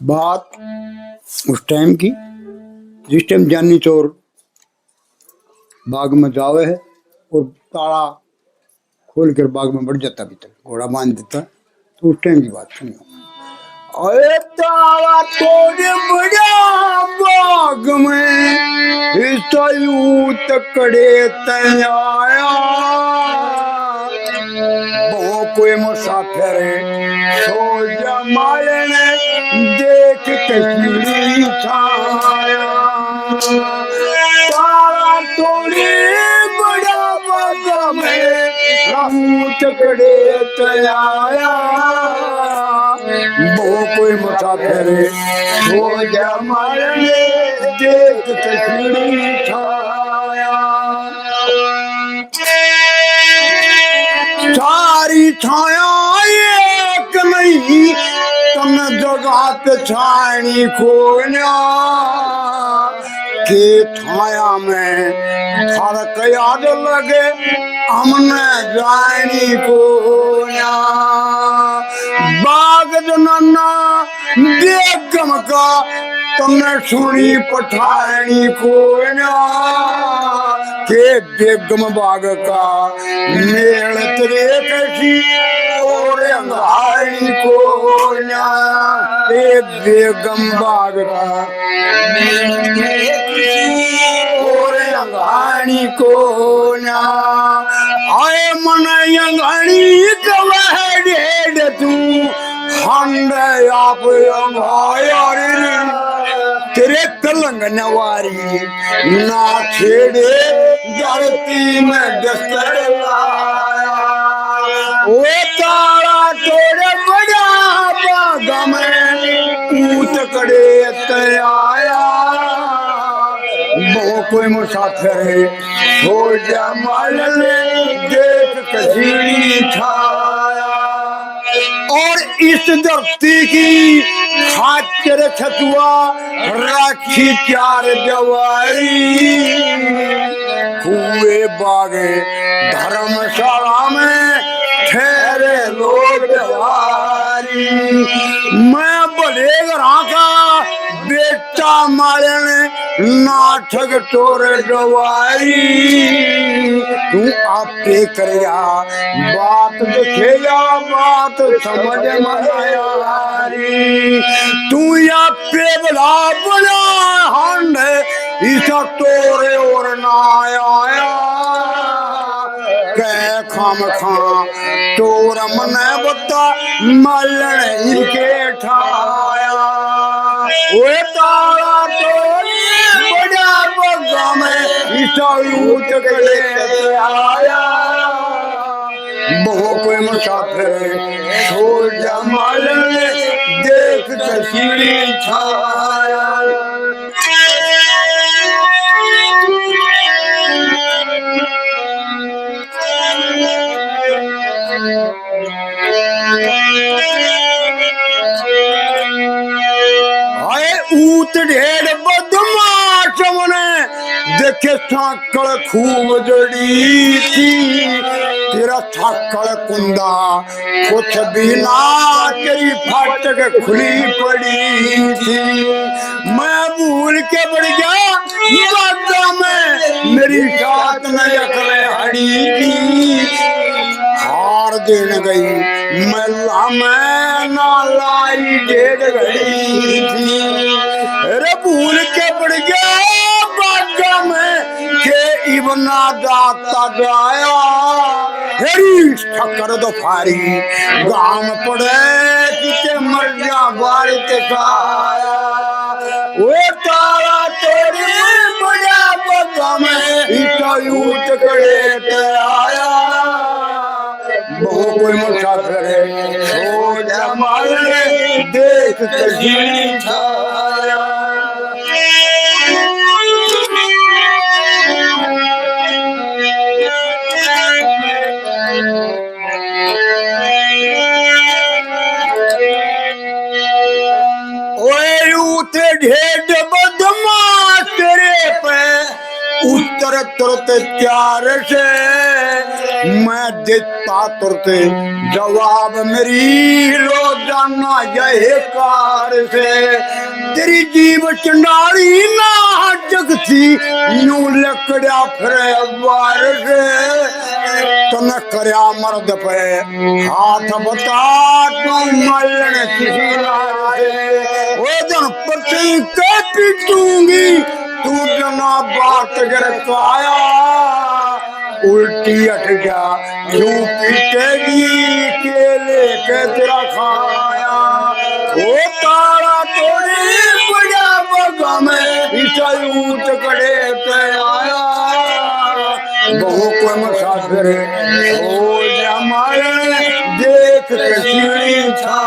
बात उस टाइम की जिस टाइम जानी चोर बाग में जावे है और ताला खोल कर बाग में बढ़ जाता भीतर, घोड़ा बांध देता। तो उस टाइम की बात सुनियो। अरे ताला तोड़े बड़ा बाग में यूं तकड़े तैयाया, वो कोई मुसाफिर सो जमाले ने देख कश्मीरी छाया। ताला तोड़े बड़ा बाग में तकड़े तैयाया, वो कोई मुसाफिर सो जमाले ने देख कश्मीरी छाया। सारी छाया एक नहीं तम जगह पे छानी खोना के छाया में फर्क याद लगे हमने जानी खोना। बाग जनाना बेगम का तुमने सुनी पठानी खोना के बेगम बाग का मेल तेरे कैसी और अंगारी खोना के बेगम बाग का और अंगारी खोना। आए मन अंगारी कवह डेढ़ तू हंड आप तेरे तलंग नवारी ना छेड़े धरती में दस्तर लाया। वो तारा तोड़े बड़ा बाग में ऊत कड़े तैयाया, वो कोई मुसाफिर सो जमाल देख कश्मीरी छाया। और इस धरती की खातिर छतुआ राखी चार जवारी, कुए बागे धर्मशाला में ठहरे लोग जवारी। मैं बड़े घरा का बेटा मारन नाटक चोर जवारी, तू आपे करेगा बात देखेगा बात समझ में आयारी। तू या पे बड़ा बड़ा हंड ईसा तोरे और ना आया कै खाम खा तोर मन बता मलन इनके ठाया। वो तारा तोरे बड़ा बगा में ईसा यूत करे आया, वो कोई मुसाफिर सो जमाल देख कश्मीरी छाया। ऊत ढेर बदमाश मने देखे छाकड़ खूब जड़ी थी, तेरा छाकड़ कुंदा कुछ भी ना तेरी फाटक खुली पड़ी थी। मैं भूल के बढ़ गया बागा में मेरी साथ न अकले हड़ी थी, हार देन गई मैं ना लाई डेढ़ घड़ी थी। रे भूल के बढ़ गया बागा में के इबना दाता जाया, हेरी ठक्कर दोफारी गाम पड़े किते मर जा बारित खाया। वो तारा तोरी बड़ा बागा में इटा यूत करे ते आया, वो कोई मुसाफिर सो जमाल देख कश्मीरी छाया। ढेड बदमाश तेरे पे उत्तर तुरते प्यार से मैं देता तुरते जवाब मेरी रोज जाना यह कार से तेरी जीव चंडाली ना जगती यूं लकड़ा फिरे बार से तने करया मर्द पे हाथ बता तू मलन किसी लार से ओ जन पति के पीटूंगी तू जना बात गर पाया उल्टी हट जा क्यों पीटेगी केले के तेरा खाया ओ तारा तोड़ी बड़ा बगा में इसा ऊंच कड़े पे आया बहु को मुसाफिर हो जा मारे देख के सीढ़ी छा